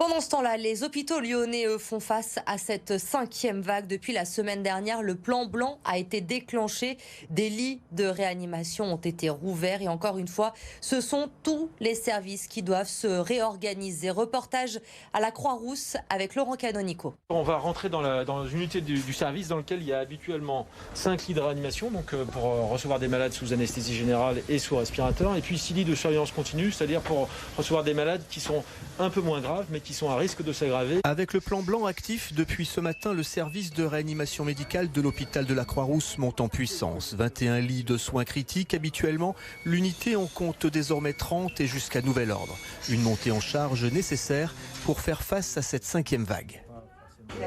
Pendant ce temps-là, les hôpitaux lyonnais, eux, font face à cette 5e vague. Depuis la semaine dernière, le plan blanc a été déclenché. Des lits de réanimation ont été rouverts. Et encore une fois, ce sont tous les services qui doivent se réorganiser. Reportage à la Croix-Rousse avec Laurent Canonico. On va rentrer dans une unité du service dans lequel il y a habituellement 5 lits de réanimation, donc pour recevoir des malades sous anesthésie générale et sous respirateur. Et puis 6 lits de surveillance continue, c'est-à-dire pour recevoir des malades qui sont un peu moins graves, mais qui sont à risque de s'aggraver. Avec le plan blanc actif, depuis ce matin, le service de réanimation médicale de l'hôpital de la Croix-Rousse monte en puissance. 21 lits de soins critiques. Habituellement, l'unité en compte désormais 30 et jusqu'à nouvel ordre. Une montée en charge nécessaire pour faire face à cette 5e vague.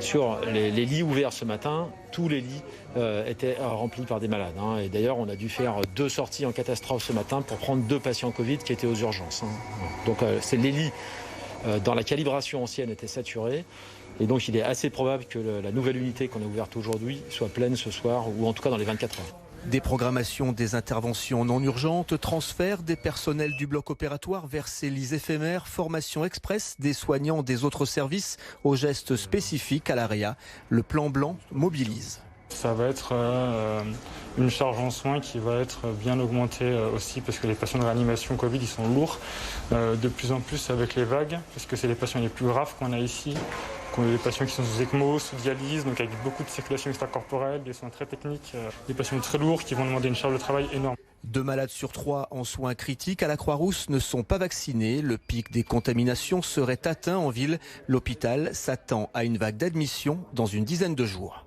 Sur les lits ouverts ce matin, tous les lits étaient remplis par des malades. Et d'ailleurs, on a dû faire 2 sorties en catastrophe ce matin pour prendre 2 patients Covid qui étaient aux urgences. Donc c'est les lits dans la calibration ancienne étaient saturés. Et donc il est assez probable que la nouvelle unité qu'on a ouverte aujourd'hui soit pleine ce soir, ou en tout cas dans les 24 heures. Déprogrammation des interventions non urgentes, transfert des personnels du bloc opératoire vers ces lits éphémères, formation express des soignants des autres services aux gestes spécifiques à l'AREA. Le plan blanc mobilise. Ça va être une charge en soins qui va être bien augmentée aussi parce que les patients de réanimation Covid ils sont lourds de plus en plus avec les vagues parce que c'est les patients les plus graves qu'on a ici. Les patients qui sont sous ECMO, sous dialyse, donc avec beaucoup de circulation extracorporelle, des soins très techniques, des patients très lourds qui vont demander une charge de travail énorme. 2 malades sur 3 en soins critiques à la Croix-Rousse ne sont pas vaccinés. Le pic des contaminations serait atteint en ville. L'hôpital s'attend à une vague d'admission dans une dizaine de jours.